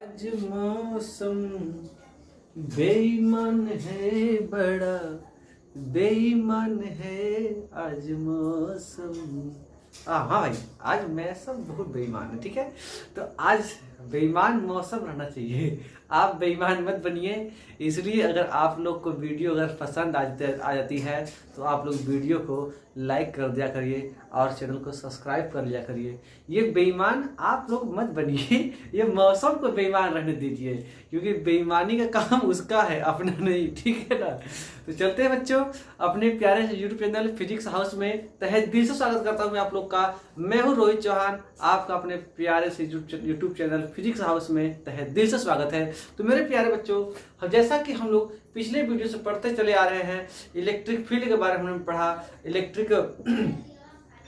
आज मौसम बेईमान है, बड़ा बेईमान है आज मौसम। हाँ भाई, आज मौसम बहुत बेईमान है। ठीक है, तो आज बेईमान मौसम रहना चाहिए। आप बेईमान मत बनिए। इसलिए अगर आप लोग को वीडियो अगर पसंद आ जाती है तो आप लोग वीडियो को लाइक कर दिया करिए और चैनल को सब्सक्राइब कर लिया करिए। ये बेईमान आप लोग मत बनिए, ये मौसम को बेईमान रहने दीजिए, क्योंकि बेईमानी का काम उसका है, अपना नहीं। ठीक है ना। तो चलते हैं बच्चों, अपने प्यारे से यूट्यूब चैनल फिजिक्स हाउस में तहे दिल से स्वागत करता हूँ मैं आप लोग का। मैं हूँ रोहित चौहान, आपका अपने प्यारे से यूट्यूब चैनल फिजिक्स हाउस में तहे दिल से स्वागत है। तो मेरे प्यारे बच्चों, जैसा कि हम लोग पिछले वीडियो से पढ़ते चले आ रहे हैं, इलेक्ट्रिक फील्ड के बारे में हमने पढ़ा, इलेक्ट्रिक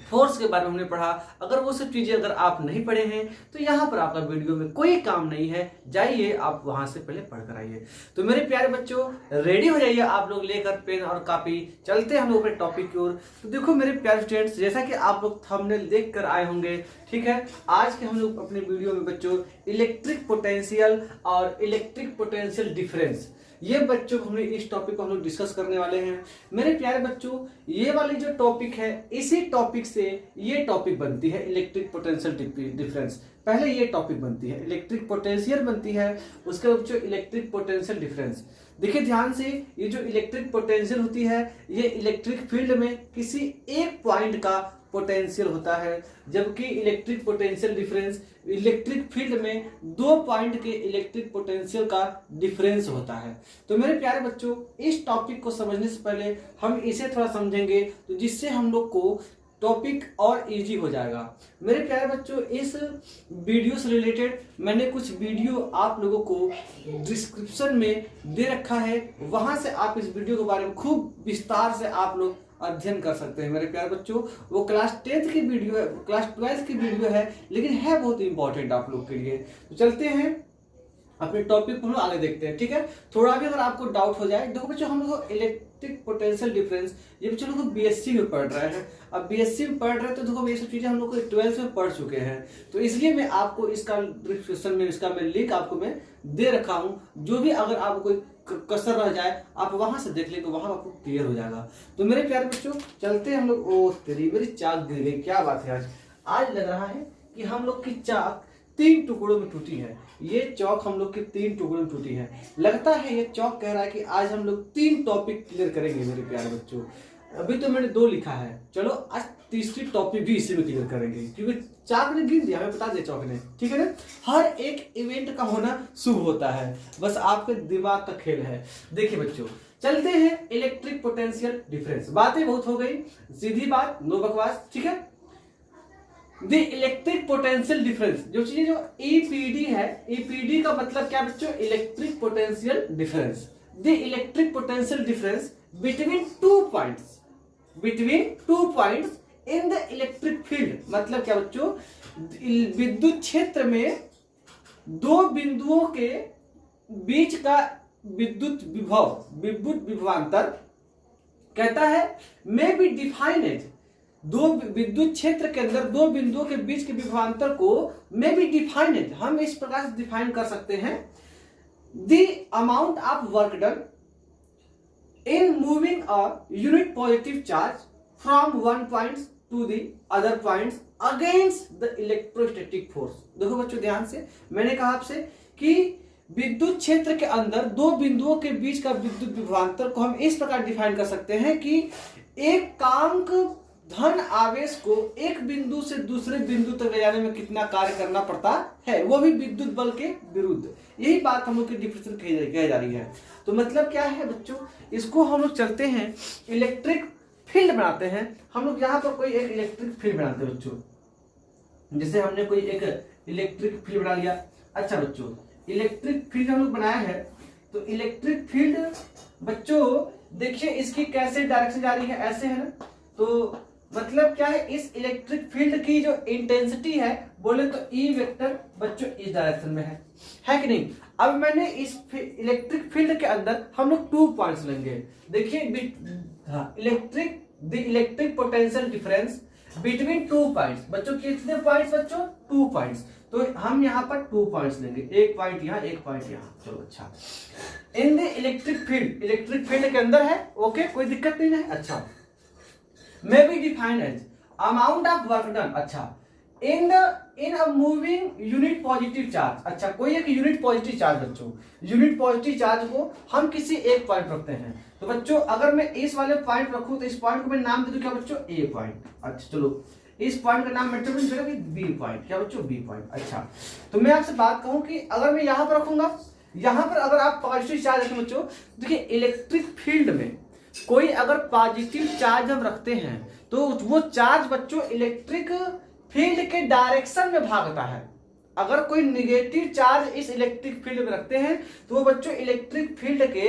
फोर्स के बारे में हमने पढ़ा। अगर वो सब चीजें अगर आप नहीं पढ़े हैं तो यहाँ पर आपका वीडियो में कोई काम नहीं है, जाइए आप वहां से पहले पढ़ कर आइए। तो मेरे प्यारे बच्चों, रेडी हो जाइए आप लोग लेकर पेन और कॉपी, चलते हैं हम लोग अपने टॉपिक की ओर। तो देखो मेरे प्यारे स्टूडेंट्स, जैसा कि आप लोग थंबनेल देख कर आए होंगे, ठीक है, आज के हम लोग अपने वीडियो में बच्चों इलेक्ट्रिक पोटेंशियल और इलेक्ट्रिक पोटेंशियल डिफरेंस, ये बच्चों हमने इस टॉपिक को हम लोग डिस्कस करने वाले हैं। मेरे प्यारे बच्चों, ये वाली जो टॉपिक है, इसी टॉपिक से ये टॉपिक बनती है इलेक्ट्रिक पोटेंशियल डिफरेंस। पहले ये टॉपिक बनती है इलेक्ट्रिक पोटेंशियल बनती है, उसके बाद जो इलेक्ट्रिक पोटेंशियल डिफरेंस। देखिए ध्यान से, ये जो इलेक्ट्रिक पोटेंशियल होती है, ये इलेक्ट्रिक फील्ड में किसी एक पॉइंट का पोटेंशियल होता है, जबकि electric potential difference electric field में दो पॉइंट के इलेक्ट्रिक पोटेंशियल का डिफरेंस होता है। तो मेरे प्यारे बच्चों, इस टॉपिक को समझने से पहले हम इसे थोड़ा समझेंगे, तो जिससे हम लोग को टॉपिक और इजी हो जाएगा। मेरे प्यारे बच्चों, इस वीडियो से रिलेटेड मैंने कुछ वीडियो आप लोगों को डिस्क्रिप्शन में दे रखा है, वहां से आप इस वीडियो के बारे में खूब विस्तार से आप लोग अध्ययन कर सकते हैं। मेरे प्यारे बच्चों, वो क्लास 10th की वीडियो है, क्लास 12th की वीडियो है, लेकिन है बहुत इंपॉर्टेंट आप लोग के लिए। तो चलते हैं अपने टॉपिक को आगे देखते हैं। ठीक है, थोड़ा भी अगर आपको डाउट हो जाए, देखो बच्चों, हम लोग इलेक्ट्रिक पोटेंशियल डिफरेंस ये बच्चों लोग बीएससी में पढ़ रहे हैं। अब बीएससी में पढ़ रहे हैं तो देखो ये सब चीजें हम लोग 12th में पढ़ चुके हैं, तो इसलिए मैं आपको इसका डिस्क्रिप्शन में इसका मैं लिंक आपको मैं दे रखा हूँ। जो भी अगर आपको कोई कसर रह जाए आप वहां से देख ले, तो वहां आपको क्लियर हो जाएगा। तो मेरे प्यारे बच्चों, चलते हैं हम लोग। ओ तेरी मेरी चाक गिर गई, क्या बात है। आज लग रहा है कि हम लोग की चाक 3 टुकड़ों में टूटी है। ये चौक हम लोग के 3 टुकड़ों में टूटी है। लगता है ये चौक कह रहा है कि आज हम लोग 3 टॉपिक क्लियर करेंगे। मेरे प्यारे बच्चों, अभी तो मैंने 2 लिखा है, चलो आज तीसरी टॉपिक भी इसी में क्लियर करेंगे, क्योंकि चाक ने गिन दिया, हमें बता दिया चौक ने। ठीक है ना, हर एक इवेंट का होना शुभ होता है, बस आपके दिमाग का खेल है। देखिए बच्चों, चलते हैं इलेक्ट्रिक पोटेंशियल डिफरेंस। बातें बहुत हो गई, सीधी बात, नो बकवास। ठीक है, द इलेक्ट्रिक पोटेंशियल डिफरेंस, जो चीज जो ईपीडी है, ईपीडी का मतलब क्या बच्चों, electric potential difference. The electric potential difference between two points in the electric field, मतलब क्या बच्चों, विद्युत क्षेत्र में दो बिंदुओं के बीच का विद्युत विभवांतर कहता है मे बी डिफाइंड एज, दो विद्युत क्षेत्र के अंदर दो बिंदुओं के बीच के विभवांतर को मे बी डिफाइंड, हम इस प्रकार से डिफाइन कर सकते हैं, the amount of work done in moving a unit positive charge from one point two the other point against the electrostatic force. देखो बच्चों ध्यान से, मैंने कहा आपसे कि विद्युत क्षेत्र के अंदर दो बिंदुओं के बीच का विद्युत विभवांतर को हम इस प्रकार डिफाइन कर सकते हैं कि एक कांक धन आवेश को एक बिंदु से दूसरे बिंदु तक ले जाने में कितना कार्य करना पड़ता है, वो भी विद्युत बल के विरुद्ध। यही बात हम लोग की डिफरेंस कही जा रही है। तो मतलब क्या है बच्चों, इसको हम लोग चलते हैं इलेक्ट्रिक फील्ड बनाते हैं। हम लोग यहाँ पर कोई एक इलेक्ट्रिक फील्ड बनाते हैं बच्चों, जैसे हमने कोई एक इलेक्ट्रिक फील्ड बना लिया। अच्छा बच्चों, इलेक्ट्रिक फील्ड हम लोग बनाया है, तो इलेक्ट्रिक फील्ड बच्चों देखिए इसकी कैसे डायरेक्शन जा रही है, ऐसे है ना। तो मतलब क्या है, इस इलेक्ट्रिक फील्ड की जो इंटेंसिटी है बोले तो ई वेक्टर बच्चों इस डायरेक्शन में है कि नहीं। अब मैंने इस इलेक्ट्रिक फील्ड के अंदर हम लोग 2 पॉइंट्स लेंगे। देखिए the electric potential difference between 2 points, बच्चों कितने पॉइंट्स बच्चों, 2 पॉइंट्स। तो तो हम यहाँ पर 2 पॉइंट्स लेंगे, 1 पॉइंट यहाँ, 1 पॉइंट यहाँ। चलो अच्छा, इन द इलेक्ट्रिक फील्ड के अंदर है, ओके, कोई दिक्कत नहीं है। अच्छा, may be defined as amount of work done. अच्छा, in a moving unit positive charge. अच्छा, कोई एक यूनिट पॉजिटिव चार्ज बच्चों, यूनिट पॉजिटिव चार्ज को हम किसी एक पॉइंट रखते हैं। तो बच्चों अगर मैं इस वाले पॉइंट रखूं तो इस पॉइंट को मैं नाम दे दूं क्या बच्चों, ए पॉइंट। अच्छा चलो, इस पॉइंट का नाम मेट्रो बी पॉइंट, क्या बच्चों, बी पॉइंट। अच्छा, तो मैं आपसे बात कहूं कि अगर मैं यहां पर रखूंगा, यहां पर अगर आप पॉजिटिव चार्ज रखें बच्चों, देखिए इलेक्ट्रिक फील्ड में कोई अगर पॉजिटिव चार्ज हम रखते हैं तो वो चार्ज बच्चों इलेक्ट्रिक फील्ड के डायरेक्शन में भागता है। अगर कोई निगेटिव चार्ज इस इलेक्ट्रिक फील्ड में रखते हैं तो वो बच्चों इलेक्ट्रिक फील्ड के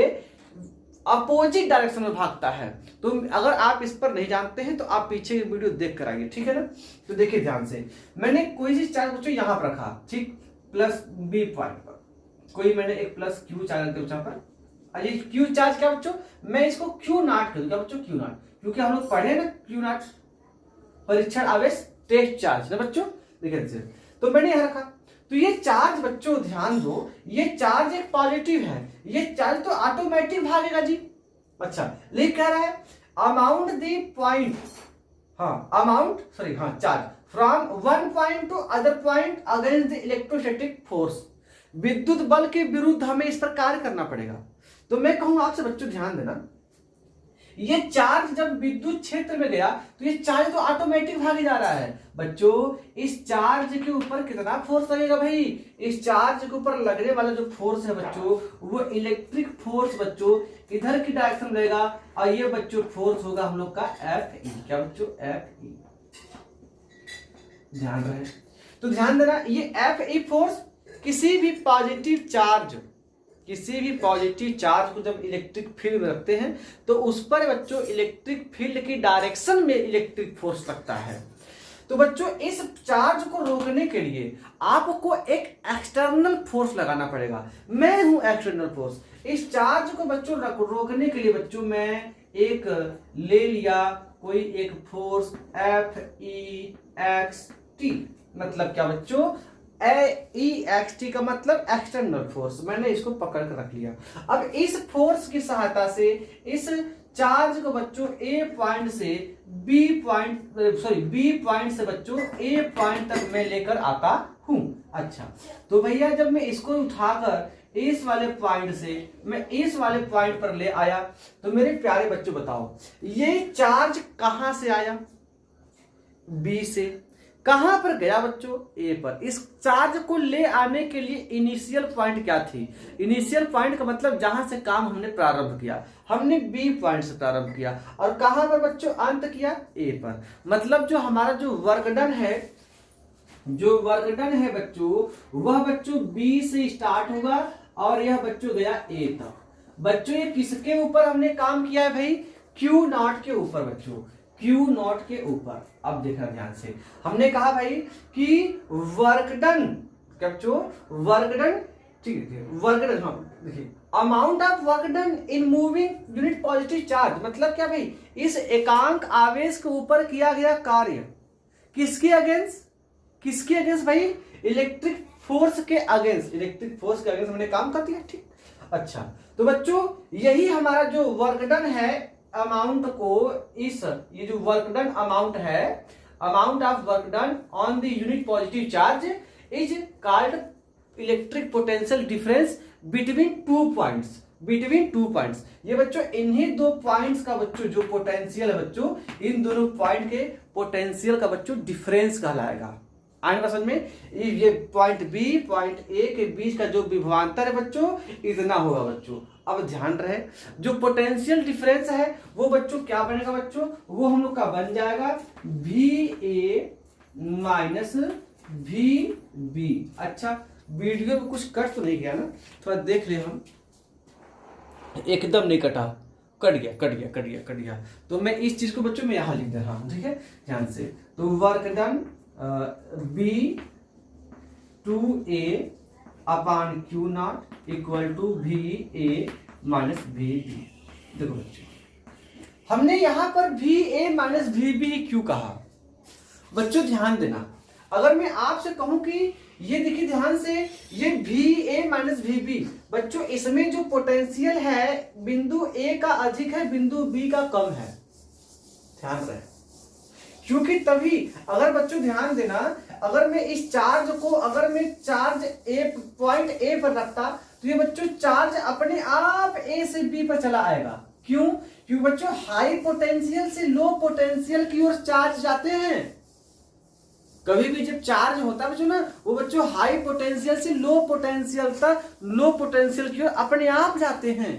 अपोजिट डायरेक्शन में भागता है। तो अगर आप इस पर नहीं जानते हैं तो आप पीछे की वीडियो देख कर आइए, ठीक है ना। तो देखिए ध्यान से, मैंने कोई सी चार्ज बच्चों यहां पर रखा, ठीक, प्लस बी पॉइंट पर कोई मैंने एक प्लस क्यू चार्ज रखा यहां पर। ये क्यू चार्ज क्या बच्चों, मैं इसको क्यू नॉट कर दूं, क्या बच्चों, क्यू नॉट, क्योंकि हम लोग पढ़े ना क्यू नॉट, परीक्षण आवेश टेस्ट चार्ज ना बच्चों। देखिए तो मैंने यहां रखा, तो ये चार्ज बच्चों ध्यान दो, ये चार्ज एक पॉजिटिव है, ये चार्ज तो ऑटोमेटिक भागेगा जी। अच्छा, लिख कह रहा है amount the point, charge from one point two other point against the electrostatic force. विद्युत बल के विरुद्ध हमें इस पर कार्य करना पड़ेगा। तो मैं कहूंगा आपसे बच्चों ध्यान देना, ये चार्ज जब विद्युत क्षेत्र में गया तो ये चार्ज तो ऑटोमेटिक भागे जा रहा है। बच्चों इस चार्ज के ऊपर कितना फोर्स लगेगा भाई, इस चार्ज के ऊपर लगने वाला जो फोर्स है बच्चों वो इलेक्ट्रिक फोर्स बच्चों इधर की डायरेक्शन रहेगा, और ये बच्चों फोर्स होगा हम लोग का Fe। क्या बच्चों, Fe। ध्यान रहे, तो ध्यान देना, ये Fe फोर्स किसी भी पॉजिटिव चार्ज को जब इलेक्ट्रिक फील्ड में रखते हैं तो उस पर बच्चों इलेक्ट्रिक फील्ड की डायरेक्शन में इलेक्ट्रिक फोर्स लगता है। तो बच्चों इस चार्ज को रोकने के लिए आपको एक एक्सटर्नल फोर्स लगाना पड़ेगा। मैं हूं एक्सटर्नल फोर्स। इस चार्ज को बच्चों रोकने के लिए बच्चों मैं एक ले लिया कोई एक फोर्स Fext, मतलब क्या बच्चों, Ext का मतलब एक्सटर्नल फोर्स, मैंने इसको पकड़ कर रख लिया। अब इस फोर्स की सहायता से इस चार्ज को बच्चों बी पॉइंट से बच्चों ए पॉइंट तक मैं लेकर आता हूं। अच्छा, तो भैया जब मैं इसको उठाकर इस वाले पॉइंट से मैं इस वाले पॉइंट पर ले आया तो मेरे प्यारे बच्चों बताओ ये चार्ज कहां से आया, बी से, कहां पर गया बच्चों, ए पर। इस चार्ज को ले आने के लिए इनिशियल पॉइंट क्या थी, इनिशियल पॉइंट का मतलब जहां से काम हमने प्रारंभ किया, हमने बी पॉइंट से प्रारंभ किया, और कहां पर बच्चों अंत किया, ए पर। मतलब जो हमारा जो वर्क डन है बच्चों वह बच्चों बी से स्टार्ट होगा और यह बच्चों गया ए तक। बच्चों ये किसके ऊपर हमने काम किया है भाई, क्यू नॉट के ऊपर बच्चों, क्यू नॉट के ऊपर। अब देखना ध्यान से, हमने कहा भाई कि वर्क डन, क्या बच्चों, वर्क डन, ठीक है, वर्क डन, हाँ देखिए, amount of work done in moving unit positive charge, मतलब क्या भाई, इस एकांक आवेश के ऊपर किया गया कार्य किसके अगेंस्ट भाई, इलेक्ट्रिक फोर्स के अगेंस्ट हमने काम कर दिया, ठीक। अच्छा, तो बच्चों यही हमारा जो वर्क डन है अमाउंट को ये जो वर्क डन अमाउंट है, amount of work done on the unit positive charge is called electric potential difference between two points. ये बच्चों इन्हीं दो पॉइंट्स का बच्चों जो पोटेंशियल है बच्चों, इन दोनों पॉइंट के पोटेंशियल का बच्चों डिफरेंस कहलाएगा। आएगा समझ में, ये पॉइंट बी पॉइंट ए के बीच का जो विभवांतर है बच्चों इतना होगा बच्चों। अब ध्यान रहे, जो पोटेंशियल डिफरेंस है वो बच्चों क्या बनेगा बच्चों, वो हम लोग का बन जाएगा VA माइनस VB। अच्छा, वीडियो में कुछ कट तो नहीं गया ना, थोड़ा देख ले हम, एकदम नहीं कटा, कट गया। तो मैं इस चीज को बच्चों में यहां लिख दे रहा हूं, ठीक है, ध्यान से। तो work done B2A upon Q not equal to VA minus VB। देखो बच्चों, हमने यहां पर VA माइनस VB क्यों कहा बच्चों, ध्यान देना, अगर मैं आपसे कहूं कि ये देखिए ध्यान से, ये VA माइनस VB, बच्चों इसमें जो पोटेंशियल है बिंदु A का अधिक है, बिंदु B का कम है, ध्यान रहे। क्योंकि तभी अगर बच्चों ध्यान देना, अगर मैं इस चार्ज को, अगर मैं चार्ज पॉइंट A पर रखता तो ये बच्चों चार्ज अपने आप A से B पर चला आएगा। क्यों? क्योंकि बच्चों हाई पोटेंशियल से लो पोटेंशियल की ओर चार्ज जाते हैं। कभी भी जब चार्ज होता है बच्चों ना, वो बच्चों हाई पोटेंशियल से लो पोटेंशियल तक, लो पोटेंशियल की ओर अपने आप जाते हैं।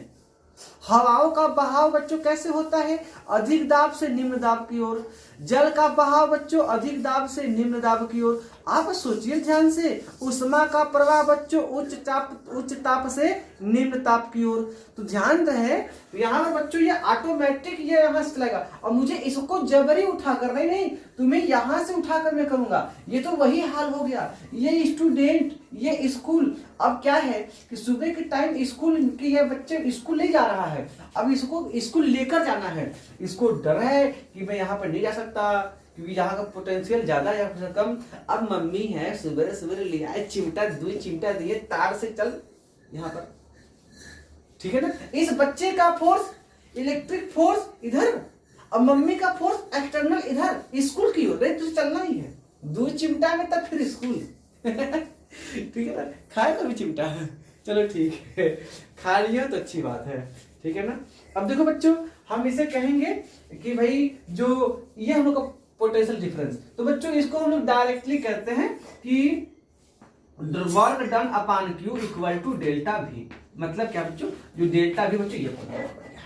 हवाओं का बहाव बच्चों कैसे होता है? अधिक दाब से निम्न दाब की ओर। जल का बहाव बच्चों अधिक दाब से निम्न दाब की ओर। आप सोचिए ध्यान से, ऊष्मा का प्रवाह बच्चों उच्च ताप से निम्न ताप की ओर। तो ध्यान रहे यहाँ पर बच्चों ये ऑटोमेटिक ये यहाँ से चलेगा, और मुझे इसको जबरी उठा कर नहीं, तुम्हें यहाँ से उठाकर मैं करूंगा। ये तो वही हाल हो गया। ये स्टूडेंट, ये स्कूल, अब क्या है कि सुबह के टाइम स्कूल की ये बच्चे स्कूल नहीं जा रहा है, अब इसको स्कूल लेकर जाना है। इसको डर है कि मैं यहाँ पर नहीं जा सकता क्योंकि यहाँ का पोटेंशियल ज्यादा है या कम। अब मम्मी है सुबह सुबह ले आए चिमटा, 2 चिमटा दिए, तार से चल यहाँ पर, ठीक है ना। इस बच्चे का फोर्स, इलेक्ट्रिक फोर्स इधर, और मम्मी का फोर्स एक्सटर्नल इधर, स्कूल की ओर। तुझे चलना ही है, 2 चिमटा में तब फिर स्कूल। ठीक है ना, खाए तो भी चिमटा। चलो ठीक है, खा लिया तो अच्छी बात है, ठीक है ना। अब देखो बच्चों, हम इसे कहेंगे कि भाई जो ये हम लोग का पोटेंशियल डिफरेंस, तो बच्चों इसको हम लोग डायरेक्टली कहते हैं कि work done upon Q equal to delta V। मतलब क्या बच्चों, जो डेल्टा V बच्चों ये पता पड़ेगा।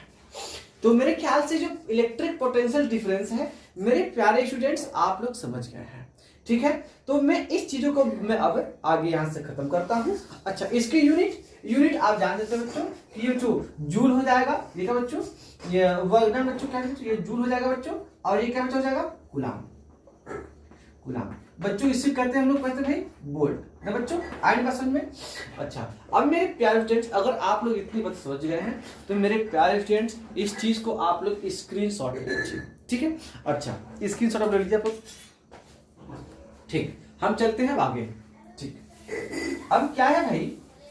तो मेरे ख्याल से जो इलेक्ट्रिक पोटेंशियल डिफरेंस है, मेरे प्यारे स्टूडेंट्स आप लोग समझ गए हैं, ठीक है। तो मैं इस चीजों को मैं अब आगे यहां से खत्म करता हूं। अच्छा, इसके यूनिट आप जान देते हैं बच्चों कि ये जो जूल हो जाएगा, ये क्या बच्चों, ये वर्क डन बच्चों क्या है, ये जूल हो जाएगा बच्चों, और ये क्या बच्चों हो जाएगा, कूलाम बच्चों। इसे कहते हैं हम लोग कहते हैं भाई वोल्ट ना बच्चों, आयन क्वेश्चन में। अच्छा, अब मेरे प्यारे स्टूडेंट्स, अगर आप लोग इतनी बात समझ गए हैं तो मेरे प्यारे स्टूडेंट्स इस चीज को आप लोग स्क्रीनशॉट ले लीजिए, ठीक है। अच्छा, स्क्रीनशॉट आप ले लीजिए आप लोग, ठीक। हम चलते हैं आगे, ठीक। अब क्या है भाई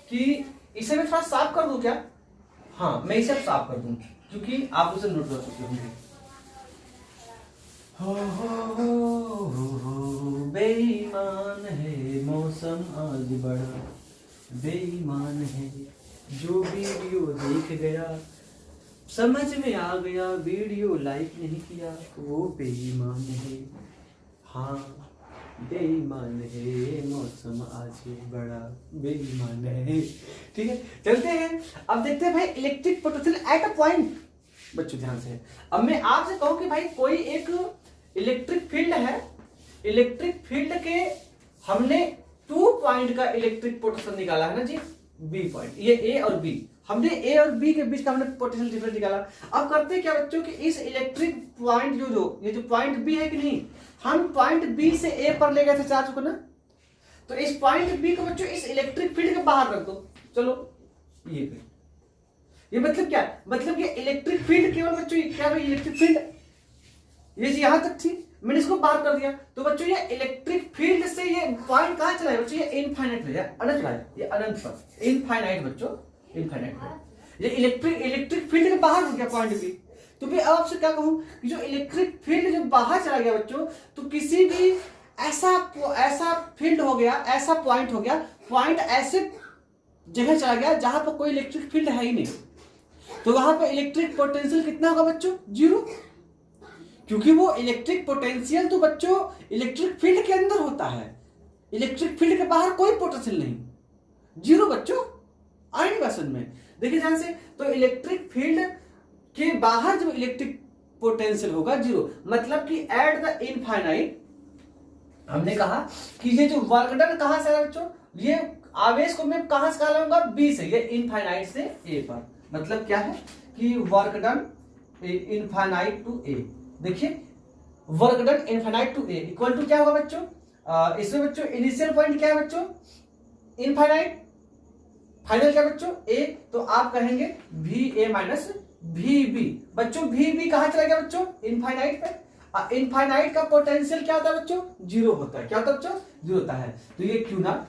कि इसे मैं थोड़ा साफ कर दूं क्या? हाँ, मैं इसे साफ कर दूं क्योंकि आप उसे नोट कर चुके होंगे। बेईमान है मौसम आज बड़ा, बेईमान है जो वीडियो देख गया, समझ में आ गया वीडियो लाइक नहीं किया, वो बेईमान है। हाँ, बेईमान है मौसम आज बड़ा, बेईमान है, ठीक है। चलते हैं, अब देखते हैं भाई electric potential at a point. बच्चों ध्यान से, अब मैं आपसे कहूं कि भाई कोई एक इलेक्ट्रिक फील्ड है, इलेक्ट्रिक फील्ड के हमने 2 पॉइंट का इलेक्ट्रिक पोटेंशियल निकाला है ना जी, B पॉइंट, ये A और B, हमने A और B के बीच का हमने पोटेंशियल डिफरेंस निकाला। अब करते हैं क्या बच्चों कि इस इलेक्ट्रिक पॉइंट ये जो पॉइंट B है कि नहीं, हम पॉइंट B से A पर ले गए थे चार्ज को ना, तो इस पॉइंट B को बच्चों इस इलेक्ट्रिक फील्ड के बाहर रख दो। चलो ये मतलब क्या, मतलब कि इलेक्ट्रिक फील्ड केवल बच्चों क्या भाई, इलेक्ट्रिक फील्ड ये यहां तक थी, मैंने इसको बाहर कर दिया, तो बच्चों ये इलेक्ट्रिक फील्ड से ये पॉइंट कहां चला है बच्चों, ये इनफाइनाइट है, अनंत है, ये अनंत पर, इनफाइनाइट बच्चों, इनफाइनाइट है। ये इलेक्ट्रिक फील्ड के बाहर हो गया पॉइंट B। तो मैं अब आपसे क्या कहूं कि जो इलेक्ट्रिक फील्ड जब बाहर चला गया बच्चों, तो किसी भी ऐसा फील्ड हो गया, ऐसा पॉइंट हो गया, पॉइंट ऐसे जगह चला गया जहां पर कोई इलेक्ट्रिक फील्ड है ही नहीं, तो वहां पर इलेक्ट्रिक पोटेंशियल कितना होगा बच्चों, 0। क्योंकि वो इलेक्ट्रिक पोटेंशियल तो बच्चों इलेक्ट्रिक फील्ड के अंदर होता है, इलेक्ट्रिक फील्ड के बाहर कोई पोटेंशियल नहीं, 0 बच्चों। आयन क्वेश्चन में देखिए ध्यान से, तो इलेक्ट्रिक फील्ड के बाहर जब इलेक्ट्रिक पोटेंशियल होगा 0, मतलब कि एट द इनफाइनाइट हमने कहा कि ये जो वर्क डन कहां से है बच्चों, ये आवेश को मैं कहां से लाऊंगा, B से, ये इनफाइनाइट से A पर। मतलब क्या है कि work done infinite to A, देखिए work done infinite to A equal to क्या होगा बच्चों, इसमें बच्चों इनिशियल पॉइंट क्या है बच्चों, इनफाइनाइट, फाइनल क्या बच्चों A, तो आप कहेंगे VA माइनस VB। बच्चों VB कहां चला गया बच्चों, इनफाइनाइट पे, इनफाइनाइट का पोटेंशियल क्या होता है बच्चों? जीरो होता है। क्या होता है बच्चों? जीरो होता है। तो ये क्यू नॉट,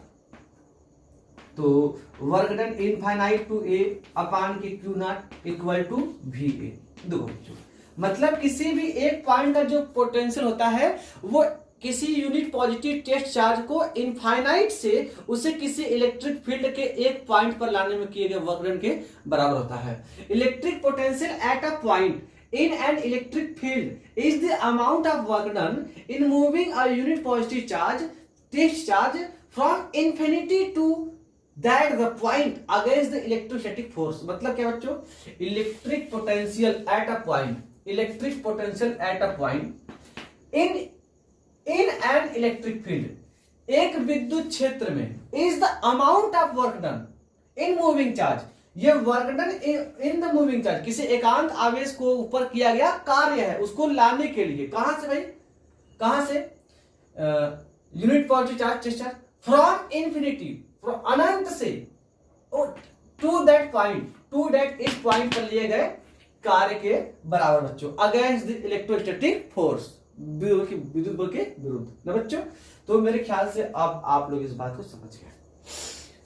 तो work done infinite to A upon के Q not equal to V A. देखो बच्चों, मतलब किसी भी एक पॉइंट का जो पोटेंशियल होता है वो किसी यूनिट पॉजिटिव टेस्ट चार्ज को इनफाइनाइट से उसे किसी इलेक्ट्रिक फील्ड के एक पॉइंट पर लाने में किए गए वर्क डन के बराबर होता है। Electric potential at a point in an electric field is the amount of work done in moving a unit positive charge test charge from infinity to that the point against the electrostatic force। मतलब क्या बच्चों? Electric potential at a point, electric potential at a point in an electric field, एक विद्युत क्षेत्र में, is the amount of work done in moving charge, ये work done in the moving charge, किसी एकांत आवेश को ऊपर किया गया कार्य है, उसको लाने के लिए कहां से भाई? कहां से? Unit positive charge test charge from infinity, from अनंत से to that point, to that इस पॉइंट पर लिए गए कार्य के बराबर बच्चों, अगेंस्ट द इलेक्ट्रोस्टैटिक फोर्स, विद्युत बल के विरुद्ध ना बच्चों। तो मेरे ख्याल से अब आप लोग इस बात को समझ गए।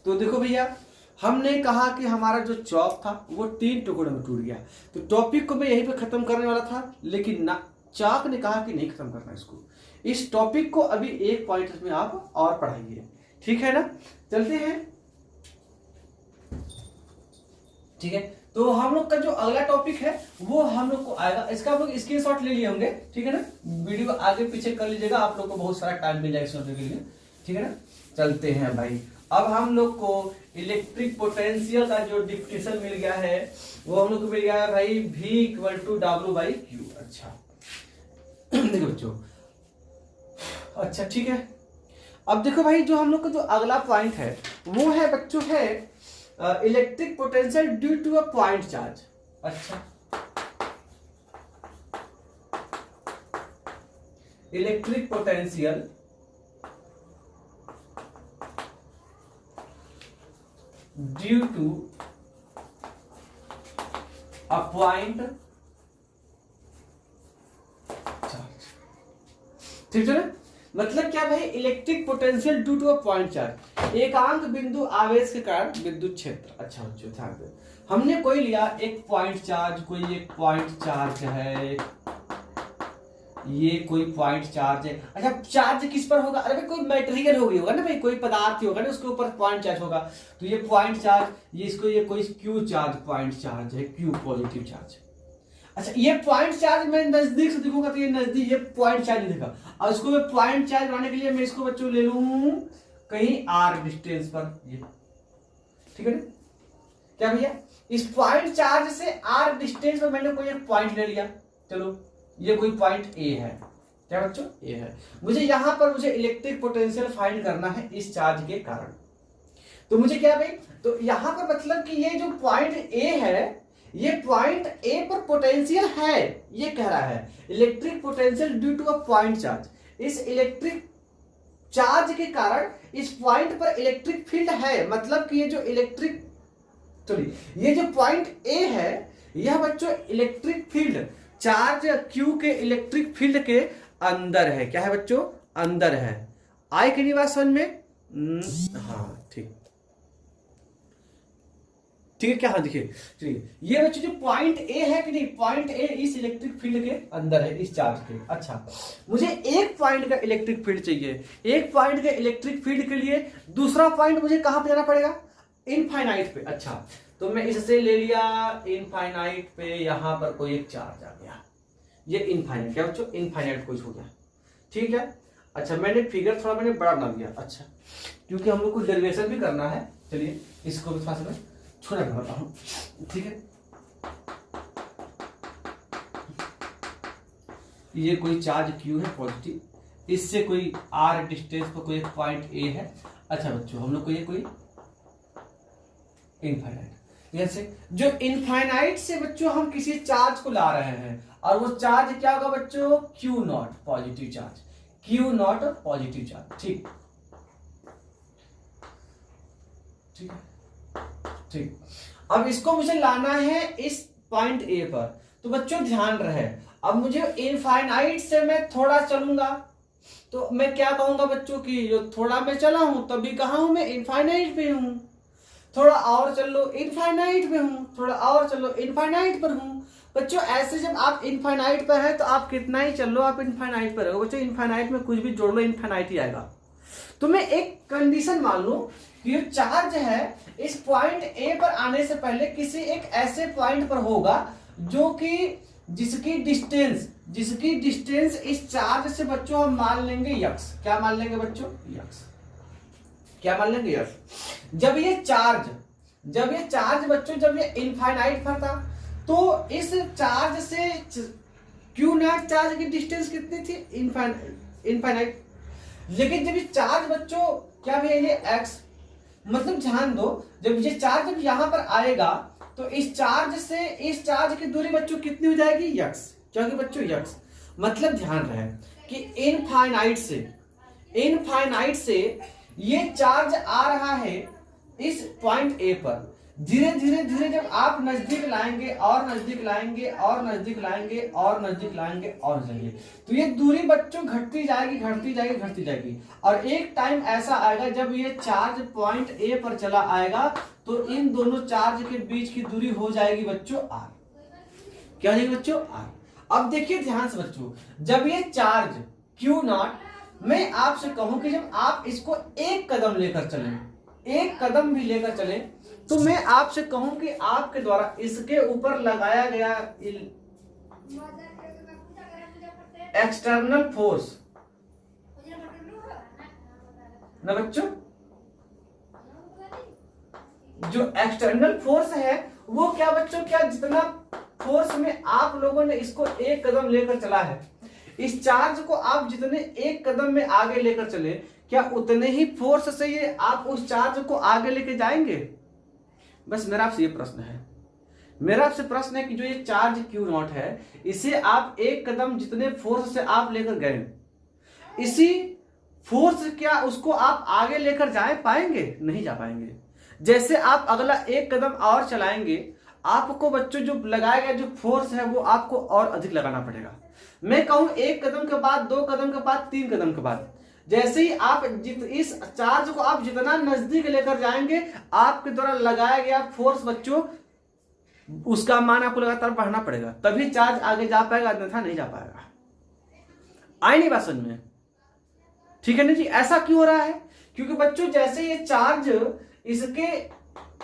तो देखो भैया, हमने कहा कि हमारा जो चौक था वो 3 टुकड़ों में टूट गया, तो टॉपिक को मैं यहीं पे खत्म करने वाला था, लेकिन ना चाक ने कहा कि नहीं खत्म करना इसको, इस टॉपिक को अभी एक पॉइंट में आप और पढ़ाइए, ठीक है ना? चलते हैं, ठीक है। तो हम लोग का जो अगला टॉपिक है वो हम लोग को आएगा, इसका आप लोग स्क्रीनशॉट ले लिए होंगे, ठीक है ना? वीडियो आगे पीछे कर लीजिएगा, आप लोग को बहुत सारा टाइम मिल जाएगा सुनने के लिए, ठीक है ना? चलते हैं भाई, अब हम लोग को इलेक्ट्रिक पोटेंशियल का जो डिफिनेशन मिल गया है वो हम लोग को मिल गया है भाई V equal to W by Q. अच्छा देखो बच्चों, अच्छा ठीक है। अब देखो भाई, जो हम लोग का जो अगला पॉइंट है वो है बच्चों है electric potential due to a point charge. अच्छा, electric potential due to a point charge, ठीक है ना? मतलब क्या भाई? Electric potential due to a point charge, एकांक बिंदु आवेश के कारण विद्युत क्षेत्र। अच्छा बच्चों ध्यान दो, हमने कोई लिया एक पॉइंट चार्ज, कोई एक पॉइंट चार्ज है, ये कोई पॉइंट चार्ज है। अच्छा, चार्ज किस पर होगा? अरे भाई कोई मटेरियल हो गई होगा ना भाई, कोई पदार्थ होगा ना, उसके ऊपर पॉइंट चार्ज होगा। तो ये पॉइंट चार्ज, ये इसको ये कोई क्यू चार्ज, पॉइंट चार्ज है, क्यू पॉजिटिव चार्ज। अच्छा, ये पॉइंट चार्ज मैं नजदीक से दिखूंगा तो ये नजदीक, ये पॉइंट चार्ज दिखा, और इसको मैं पॉइंट चार्ज बनाने के लिए मैं इसको बच्चों ले लूं कहीं आर डिस्टेंस पर, ये ठीक है ना? क्या भैया, इस पॉइंट चार्ज से आर डिस्टेंस पर मैंने कोई एक पॉइंट ले लिया, चलो ये कोई पॉइंट ए है, क्या बच्चों? ए है। मुझे यहां पर मुझे इलेक्ट्रिक पोटेंशियल फाइंड करना है इस चार्ज के कारण। तो मुझे क्या भाई, तो यहां पर मतलब कि ये जो पॉइंट ए है, ये पॉइंट ए पर पोटेंशियल है, ये कह रहा है electric potential due to a point charge. इस इलेक्ट्रिक चार्ज के कारण इस पॉइंट पर इलेक्ट्रिक फील्ड है, मतलब कि ये जो इलेक्ट्रिक, चलिए ये जो पॉइंट ए है यह बच्चों इलेक्ट्रिक फील्ड चार्ज क्यू के इलेक्ट्रिक फील्ड के अंदर है। क्या है बच्चों? अंदर है। आई की नहीं बात समझ में? हाँ ठीक, ठीक है क्या? हाँ देखिए, चलिए ये बच्चों जो पॉइंट ए है कि नहीं, पॉइंट ए इस इलेक्ट्रिक फील्ड के अंदर है, इस चार्ज के। अच्छा, मुझे एक पॉइंट का इलेक्ट्रिक फील्ड चाहिए, एक पॉइंट के इलेक्ट्रिक फील्ड के लिए दूसरा पॉइंट मुझे कहां पे जाना पड़ेगा? इनफाइनाइट पे। अच्छा, तो मैं इससे ले लिया इनफाइनाइट पे, यहां पर कोई एक चार्ज आ गया, ये इनफाइनाइट, क्या बच्चों? इनफाइनाइट कुछ हो गया, ठीक है। अच्छा, मैंने फिगर थोड़ा मैंने बड़ा बना दिया, अच्छा क्योंकि हम लोग को डेरिवेशन भी करना है। चलिए इसको भी थोड़ा सा मैं छोटा बनाता हूं, ठीक है। ये कोई चार्ज क्यू है पॉजिटिव, इससे कोई आर डिस्टेंस पर कोई एक पॉइंट ए है। अच्छा बच्चों, हम लोग को ये कोई इनफाइनाइट, जैसे जो इनफाइनाइट से बच्चों हम किसी चार्ज को ला रहे हैं, और वो चार्ज क्या होगा बच्चों? Q not positive charge, Q not positive charge, ठीक ठीक है, ठीक। अब इसको मुझे लाना है इस पॉइंट ए पर, तो बच्चों ध्यान रहे, अब मुझे इनफाइनाइट से मैं थोड़ा चलूंगा तो मैं क्या कहूंगा बच्चों की, जो थोड़ा मैं चला हूं तभी कहा हूं मैं इनफाइनाइट पे हूं, थोड़ा और चल लो इनफाइनाइट पे हूं, थोड़ा और चलो इनफाइनाइट पर हूं। बच्चों ऐसे जब आप इनफाइनाइट पर है तो आप कितना ही चल लो आप इनफाइनाइट पर रहो बच्चों, इनफाइनाइट में कुछ भी जोड़ लो इनफाइनाइट ही आएगा। तो मैं एक कंडीशन मान लूं कि जो चार्ज है इस पॉइंट ए पर आने से पहले किसी एक ऐसे पॉइंट पर होगा जो कि जिसकी डिस्टेंस इस चार्ज से बच्चों हम मान लेंगे यक्स। क्या मान लेंगे बच्चों? यक्स। क्या मान लेंगे? यक्स। जब ये चार्ज बच्चों जब ये इनफाइनाइट पर था तो इस चार्ज से क्यू नॉट चार्ज की डिस्टेंस कितनी थी? इनफाइनाइट। लेकिन जब ये चार्ज बच्चों क्या भी है ये एक्स, मतलब ध्यान दो जब ये चार्ज जब यहां पर आएगा तो इस चार्ज से इस चार्ज की दूरी बच्चों कितनी हो जाएगी? यक्स। क्योंकि बच्चों यक्स मतलब ध्यान रहे कि इनफाइनाइट से ये चार्ज आ रहा है इस पॉइंट ए पर, धीरे धीरे जब आप नजदीक लाएंगे और नजदीक लाएंगे और नजदीक लाएंगे और नजदीक लाएंगे और जाएंगे तो ये दूरी बच्चों घटती जाएगी और एक टाइम ऐसा आएगा जब ये चार्ज पॉइंट ए पर चला आएगा तो इन दोनों चार्ज के बीच की दूरी हो जाएगी बच्चों आर। क्या हो जाएगी बच्चों? आर। अब देखिए ध्यान से बच्चों, जब ये चार्ज क्यू नॉट, मैं आपसे कहूं कि जब आप इसको एक कदम लेकर चलें, एक कदम भी लेकर चलें तो मैं आपसे कहूं कि आपके द्वारा इसके ऊपर लगाया गया एक्सटर्नल फोर्स ना बच्चों, जो एक्सटर्नल फोर्स है वो क्या बच्चों, क्या जितना फोर्स में आप लोगों ने इसको एक कदम लेकर चला है, इस चार्ज को आप जितने एक कदम में आगे लेकर चले क्या उतने ही फोर्स से ये आप उस चार्ज को आगे लेके जाएंगे? बस मेरा आपसे ये प्रश्न है, मेरा आपसे प्रश्न है कि जो ये चार्ज क्यू नॉट है इसे आप एक कदम जितने फोर्स से आप लेकर गए, इसी फोर्स क्या उसको आप आगे लेकर जा पाएंगे? नहीं जा पाएंगे। जैसे आप अगला एक कदम और चलाएंगे आपको बच्चों जो लगाया गया जो फोर्स है वो आपको और अधिक लगाना पड़ेगा। मैं कहूं एक कदम के बाद, दो कदम के बाद, तीन कदम के बाद, जैसे ही आप इस चार्ज को आप जितना नजदीक लेकर जाएंगे आपके द्वारा लगाया गया फोर्स बच्चों उसका मान आपको लगातार बढ़ाना पड़ेगा, तभी चार्ज आगे जा पाएगा, अन्यथा नहीं जा पाएगा। आई नहीं बात समझ में? ठीक है ना जी? ऐसा क्यों हो रहा है? क्योंकि बच्चों जैसे ये चार्ज इसके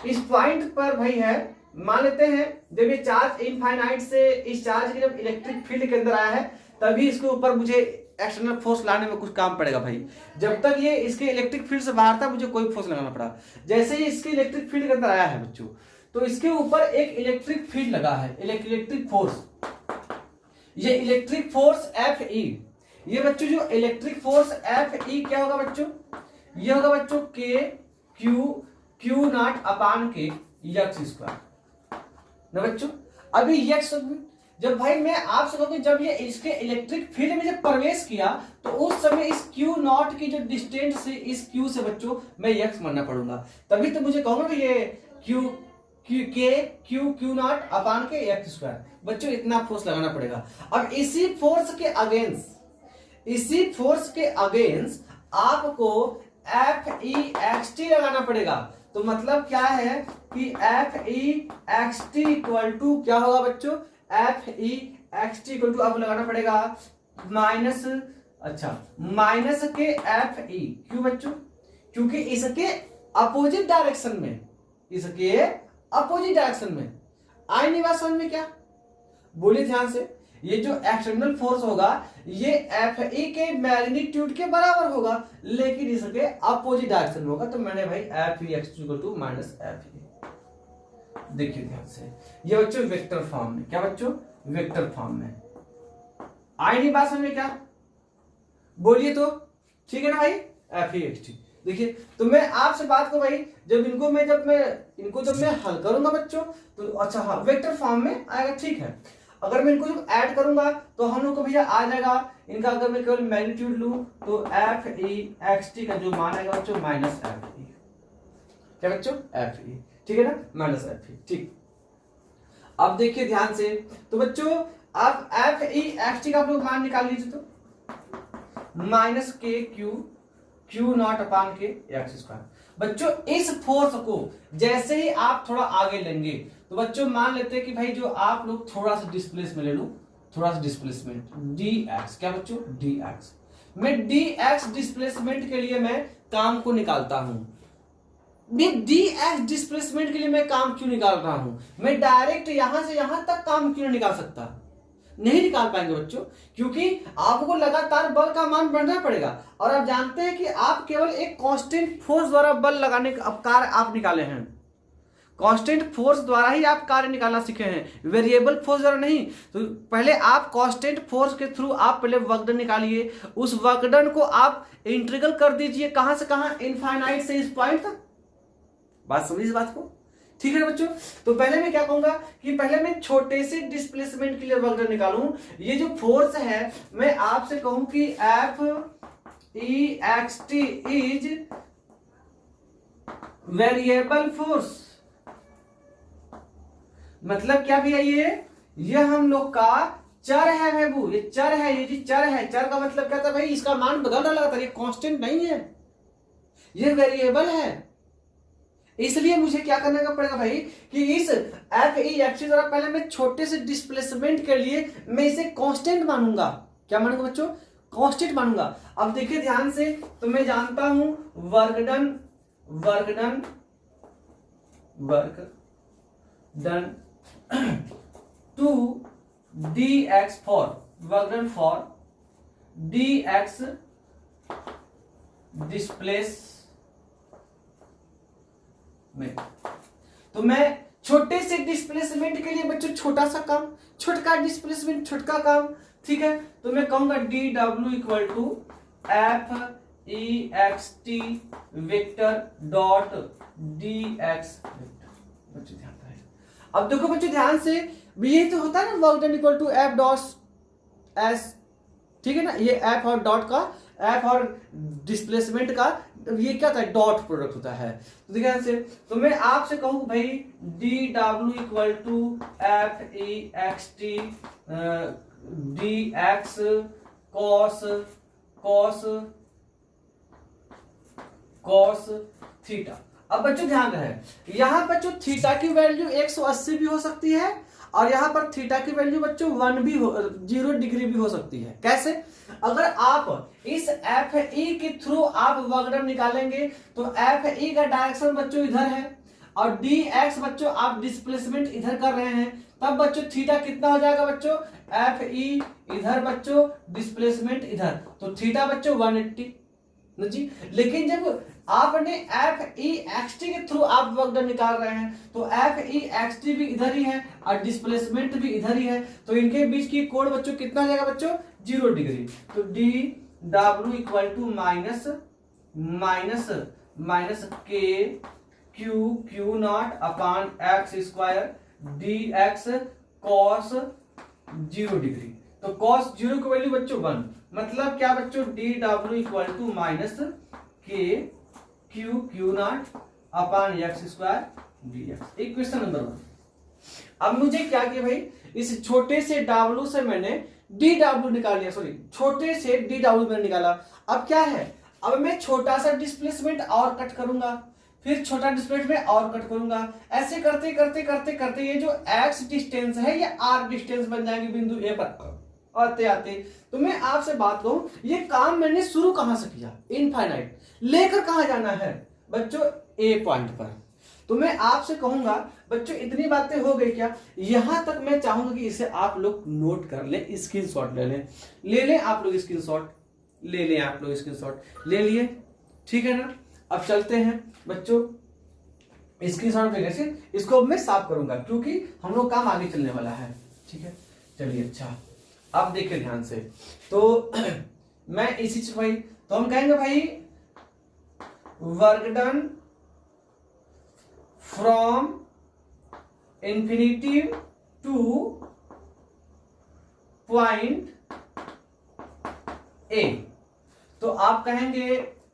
इस पॉइंट पर भाई है, मान लेते हैं जब ये चार्ज इनफाइनाइट से इस चार्ज के जब इलेक्ट्रिक फील्ड के अंदर आया है तभी इसके ऊपर मुझे एक्सटर्नल फोर्स लाने में कुछ काम पड़ेगा भाई। जब तक ये इसके इलेक्ट्रिक फील्ड से बाहर था मुझे कोई फोर्स लगाना पड़ा। जैसे ही इसके इलेक्ट्रिक फील्ड के अंदर आया है बच्चों तो इसके ऊपर एक इलेक्ट्रिक फील्ड लगा है, इलेक्ट्रिक फोर्स, ये इलेक्ट्रिक फोर्स एफ ई। ये बच्चों जो इलेक्ट्रिक फोर्स एफ ई क्या होगा बच्चों? ये होगा बच्चों के क्यू नॉट अपान के यक्स स्क्वायर ना बच्चों। अभी यक्स जब भाई मैं आपसे कहूं कि जब ये इसके इलेक्ट्रिक फील्ड में जब प्रवेश किया तो उस समय इस क्यू नॉट की जो डिस्टेंस से इस क्यू से बच्चों मैं यक्स मानना पड़ूंगा, तभी तो मुझे कहूंगा कि ये क्यू नॉट अपान के एक्स स्क्वायर बच्चों इतना फोर्स लगाना पड़ेगा। अब इसी फोर्स के अगेंस्ट आपको एफ ई एक्स टी लगाना पड़ेगा। तो मतलब क्या है कि F E X T equal to क्या होगा बच्चों? F E X T equal to आपको लगाना पड़ेगा माइनस के एफ ई। क्यों बच्चों? क्योंकि इसके अपोजिट डायरेक्शन में आई नहीं बात समझ में? क्या बोलिए ध्यान से, ये जो एक्सटर्नल फोर्स होगा ये एफ ई के मैग्नीट्यूड के बराबर होगा लेकिन इसके अपोजिट डायरेक्शन में होगा। तो मैंने भाई F E X equal to minus F E. देखिए ध्यान से, ये बच्चों वेक्टर फॉर्म में, क्या बच्चों? वेक्टर फॉर्म में। आई नहीं बात समझ में? क्या बोलिए तो, ठीक है ना भाई? F E X T. देखिए तो मैं आपसे बात को भाई जब मैं हल करूंगा बच्चों तो अच्छा हाँ वेक्टर फॉर्म में आएगा, ठीक है। अगर मैं इनको जब ऐड करूंगा तो हम लोग को भैया आ जाएगा इनका, अगर मैं केवल मैग्नीट्यूड लूं तो एफ ई एक्स टी का जो मान आएगा बच्चों माइनस एफ ई। क्या बच्चों? एफ ई, ठीक है ना? माइनस एफ ई, ठीक। अब देखिए ध्यान से, तो बच्चों अब एफ ई एक्स टी का आप लोग मान निकाल लीजिए, तो माइनस के क्यू नॉट अपान के एक्स स्क्वायर। बच्चों इस फोर्स को जैसे ही आप थोड़ा आगे लेंगे, तो बच्चों मान लेते हैं कि भाई जो आप लोग थोड़ा सा डिस्प्लेसमेंट ले लो, थोड़ा सा डिस्प्लेसमेंट डी एक्स, क्या बच्चों डी एक्स। मैं डी एक्स डिस्प्लेसमेंट के लिए मैं काम को निकालता हूं। डी एक्स डिस्प्लेसमेंट के लिए मैं काम क्यों निकाल रहा हूं? मैं डायरेक्ट यहां से यहां तक काम क्यों नहीं निकाल सकता? नहीं निकाल पाएंगे बच्चों, क्योंकि आपको लगातार बल का मान बढ़ना पड़ेगा। और आप जानते हैं कि आप केवल एक कांस्टेंट फोर्स द्वारा बल लगाने का कार्य आप निकाले हैं। कांस्टेंट फोर्स द्वारा ही आप कार्य निकालना सीखे हैं, वेरिएबल फोर्स द्वारा नहीं। तो पहले आप कांस्टेंट फोर्स के थ्रू आप पहले वर्कडन निकालिए, उस वर्कडन को आप इंटीग्रल कर दीजिए, कहां से कहां, इनफाइनाइट से इस पॉइंट तक। बात समझिए इस बात को, ठीक है ना बच्चों। तो पहले मैं क्या कहूंगा कि पहले मैं छोटे से डिस्प्लेसमेंट के लिए वर्कडन निकालूं। ये जो फोर्स है मैं आपसे कहूं कि F E X T is variable force. मतलब क्या भैया, ये हम लोग का चर है बाबू, ये चर है, ये जी चर है। चर का मतलब क्या था भाई, इसका मान बदल रहा लगातार, ये कांस्टेंट नहीं है, ये वेरिएबल है। इसलिए मुझे क्या करने का पड़ेगा भाई कि इस एफ ई एक्स द्वारा पहले मैं छोटे से डिस्प्लेसमेंट के लिए मैं इसे कांस्टेंट मानूंगा। क्या मानूंगा बच्चों? कांस्टेंट मानूंगा। अब देखिए ध्यान से, तो मैं जानता हूं work done to D X for work done for D X displace में। तो मैं छोटे से डिस्प्लेसमेंट के लिए बच्चों छोटा सा काम, छोटका डिस्प्लेसमेंट छोटका काम, ठीक है। तो मैं कहूंगा D W equal to F E X T vector dot D X vector. बच्चों ध्यान रहे, अब देखो बच्चों ध्यान से, ये तो होता है ना work done equal to F dot S, ठीक है ना। ये एफ और डॉट का, एफ और डिस्प्लेसमेंट का ये क्या होता है, डॉट प्रोडक्ट होता है। तो देखिए से, तो मैं आपसे कहूं भाई D W equal to F E X T D X cos theta. अब बच्चों ध्यान रहे, यहां बच्चों थीटा की वैल्यू 180 भी हो सकती है, और यहां पर थीटा की वैल्यू बच्चों 1 भी हो, 0 डिग्री भी हो सकती है। कैसे? अगर आप इस एफ ई के थ्रू आप वर्कडन निकालेंगे, तो एफ ई का डायरेक्शन बच्चों इधर है, और डी एक्स बच्चों आप डिस्प्लेसमेंट इधर कर रहे हैं, तब बच्चों थीटा कितना हो जाएगा बच्चों, एफ ई इधर बच्चों डिस्प्लेसमेंट इधर, तो थीटा बच्चों 180 न जी। लेकिन जब आपने एफ ई एक्स टी के थ्रू आप वर्कडन निकाल रहे हैं, तो एफ ई एक्स टी भी इधर ही है और डिस्प्लेसमेंट भी इधर ही है, तो इनके बीच की कोण बच्चों कितना हो जाएगा बच्चों, 0 डिग्री। तो D W equal to minus K Q not upon X square D X cos 0 डिग्री। तो कॉस 0 की वैल्यू बच्चों 1, मतलब क्या बच्चों, D W equal to minus K Q not upon X square D X. Equation number 1। अब मुझे क्या किया भाई, इस छोटे से डब्ल्यू से मैंने डी डब्ल्यू निकाल लिया, सॉरी छोटे से डी डब्ल्यू मैंने निकाला। अब क्या है, अब मैं छोटा सा डिस्प्लेसमेंट और कट करूंगा, फिर छोटा डिस्प्लेसमेंट और कट करूंगा, ऐसे करते करते करते करते ये जो एक्स डिस्टेंस है ये आर डिस्टेंस बन जाएंगे बिंदु ए पर आते आते। तो मैं आपसे बात कहूं, ये काम मैंने शुरू कहां से किया, इनफाइनाइट, लेकर कहां जाना है बच्चों, ए पॉइंट पर। तो मैं आपसे कहूंगा बच्चों इतनी बातें हो गई क्या, यहां तक मैं चाहूंगा कि इसे आप लोग नोट कर लें, स्क्रीनशॉट ले लें आप लोग स्क्रीनशॉट ले लें, आप लोग स्क्रीनशॉट ले लिए, ठीक है ना। अब चलते हैं बच्चों, स्क्रीनशॉट पे कैसे, इसको मैं साफ करूंगा क्योंकि हम लोग काम आगे चलने वाला है, ठीक है। चलिए अच्छा, अब देखिए ध्यान से, तो मैं इसी से भाई, तो हम कहेंगे भाई work done from infinity to point A. तो आप कहेंगे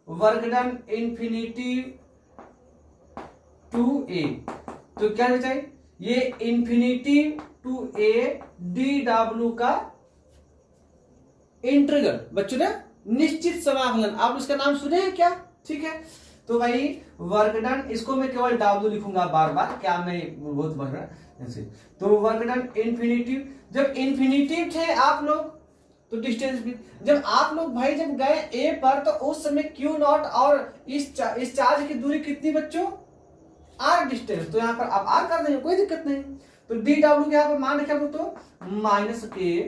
work done infinity to A, तो क्या चाहिए, ये infinity to A D W का इंटीग्रल। बच्चों ने निश्चित समाकलन, आप इसका नाम सुने हैं क्या? ठीक है, तो भाई वर्क डन, इसको मैं केवल डब्ल्यू लिखूंगा बार बार, क्या मैं बहुत बढ़ रहा ऐसे। तो वर्क डन इन्फिनिटिव, जब इन्फिनिटिव थे आप लोग तो डिस्टेंस भी, जब आप लोग भाई जब गए ए पर तो उस समय क्यू नॉट और इस चार्ज की दूरी कितनी बच्चों? आर डिस्टेंस, तो यहाँ पर आप आर कर देंगे, कोई दिक्कत नहीं। तो डी डब्ल्यू के यहाँ पर मान रखे तो minus K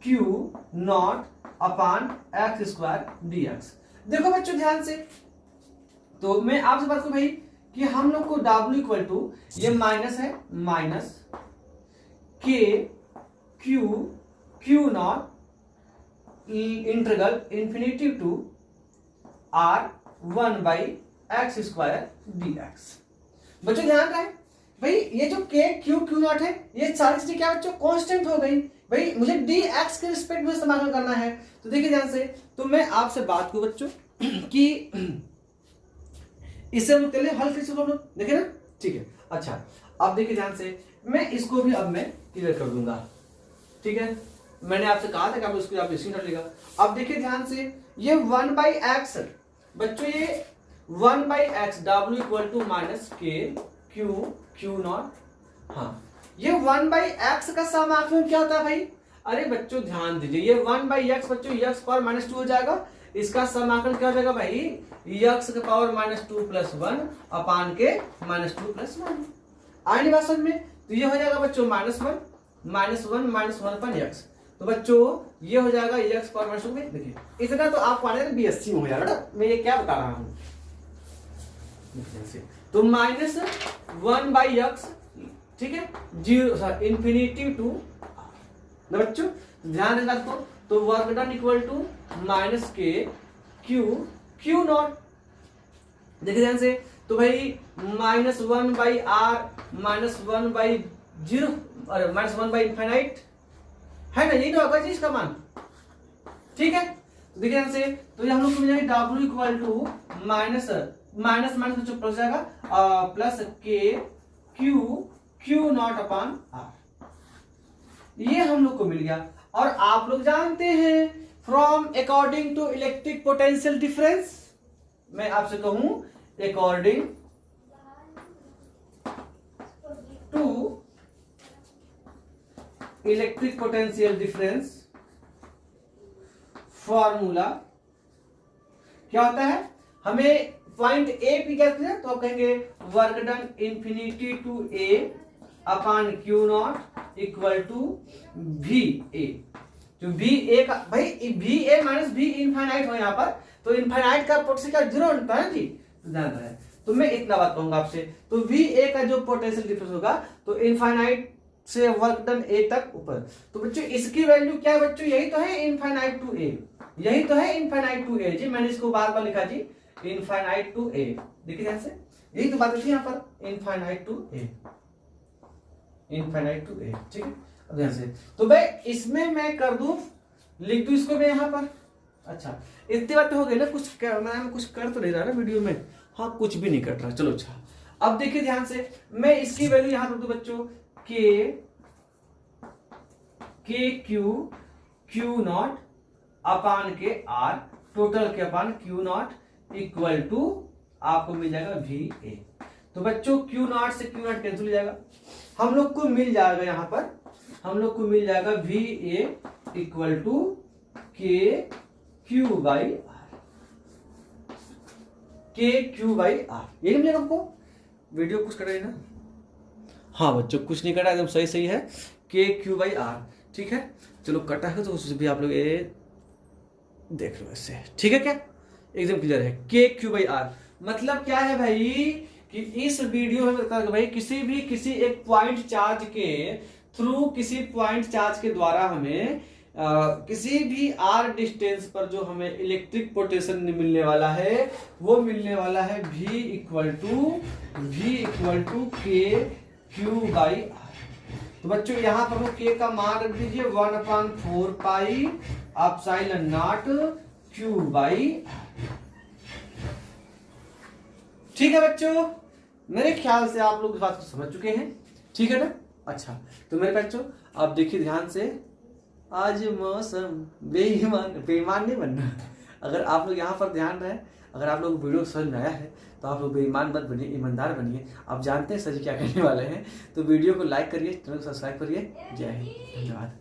Q not upon X square D x. देखो बच्चों ध्यान से, तो मैं आपसे बात करूं भाई कि हम लोग को डब्ल्यू इक्वल टू, ये माइनस है, minus K Q Q not integral infinity to R 1/x square D X. बच्चों ध्यान रहे भाई, ये जो के क्यू क्यू नॉट है, ये सारी चीजें क्या बच्चों कांस्टेंट हो गई भाई, मुझे डी एक्स के रिस्पेक्ट में इस्तेमाल करना है। तो देखिए ध्यान से, तो मैं आपसे बात करूं बच्चों कि इसे हम पहले हल कैसे करो, देखिए ना, ठीक है। अच्छा अब देखिए ध्यान से, मैं इसको भी अब मैं क्लियर कर दूंगा, ठीक है। मैंने आपसे कहा था कि आप इसको आप स्क्रीनशॉट लेगा। अब देखिए ध्यान से, ये 1/x बच्चों, ये 1/x W equal to minus K Q Q not, हाँ ये 1/x का समाकलन क्या होता है भाई? अरे बच्चों ध्यान दीजिए, ये 1/x बच्चों x पावर -2 हो जाएगा, इसका समाकलन क्या हो जाएगा भाई? x के पावर -2 + 1 अपान के -2 + 1। आगे बात समझ में, तो ये हो जाएगा बच्चों -1 पर x, तो बच्चों ये हो जाएगा x पावर -2 में। देखिए इतना तो आपको आने BSc में हो जाएगा ना, मैं ये क्या बता रहा हूं। तो -1/x, ठीक है, 0 इन्फिनिटी टू ना बच्चों, ध्यान देना आपको। तो work done equal to minus K Q Q not, देखिए ध्यान से, तो भाई -1/r -1/0 और -1/∞ है ना, यही तो होगा चीज का मान, ठीक है। तो देखिए ध्यान से, तो ये हम लोग को मिल जाएगा W equal to minus minus चुप हो जाएगा plus K Q Q not upon R, ये हम लोग को मिल गया। और आप लोग जानते हैं from according to electric potential difference, मैं आपसे कहूं according to electric potential difference formula क्या होता है, हमें पॉइंट ए पी क्या किया, तो आप कहेंगे work done infinity to A upon Q not equal to V A. जो वी ए का भाई V A minus V infinite हो यहाँ पर, तो इनफाइनाइट का पोटेंशियल का 0 होता है जी, तो ध्यान रहे। तो मैं इतना बात कहूंगा आपसे, तो वी ए का जो पोटेंशियल डिफरेंस होगा तो इनफाइनाइट से वर्क डन ए तक ऊपर, तो बच्चों इसकी वैल्यू क्या है बच्चों, यही तो है इनफाइनाइट टू ए, यही तो है इनफाइनाइट टू ए जी, मैंने इसको बार बार लिखा जी इनफाइनाइट टू ए। देखिए ध्यान से, यही तो बात थी यहाँ पर infinite to A, infinite to A, ठीक है। अब ध्यान से, तो भाई इसमें मैं कर दूं, लिख दूं इसको मैं यहाँ पर। अच्छा इतनी बात हो गई ना, कुछ मैं कुछ कर तो नहीं रहा ना वीडियो में, हाँ कुछ भी नहीं कर रहा, चलो अच्छा। अब देखिए ध्यान से, मैं इसकी वैल्यू यहाँ पर दूं बच्चों के क्यू क्यू नॉट अपान के R total K upon Q not equal to आपको मिल जाएगा वी ए। तो बच्चों क्यू नॉट से क्यू नॉट कैंसिल हो जाएगा, हम लोग को मिल जाएगा यहाँ पर, हम लोग को मिल जाएगा वी ए इक्वल टू के क्यू बाई आर, के क्यू बाई आर, यही मिलेगा हमको। वीडियो कुछ कर रहे हैं ना, हाँ बच्चों कुछ नहीं कटा, एकदम सही सही है, के क्यू बाई आर, ठीक है। चलो कटा है तो उस भी आप लोग ये देख लो ऐसे, ठीक है, क्या एकदम क्लियर है। के क्यू बाई आर मतलब क्या है भाई, कि इस वीडियो में बता भाई किसी एक पॉइंट चार्ज के थ्रू, किसी पॉइंट चार्ज के द्वारा हमें किसी भी आर डिस्टेंस पर जो हमें इलेक्ट्रिक पोटेंशियल मिलने वाला है, वो मिलने वाला है V इक्वल टू के क्यू बाई आर। तो बच्चों यहाँ पर के का मान रख दीजिए 1/4 pi epsilon not Q by, ठीक है बच्चों, मेरे ख्याल से आप लोग इस बात को समझ चुके हैं, ठीक है ना। अच्छा, तो मेरे बच्चों आप देखिए ध्यान से, आज मौसम बेईमान, बेईमान नहीं बनना। अगर आप लोग यहाँ पर ध्यान रहे, अगर आप लोग वीडियो समझ में आया है तो आप लोग बेईमान मत बनिए, ईमानदार बनिए। आप जानते हैं सर जी क्या करने वाले हैं। तो वीडियो को लाइक करिए, चैनल को सब्सक्राइब करिए। जय हिंद, धन्यवाद।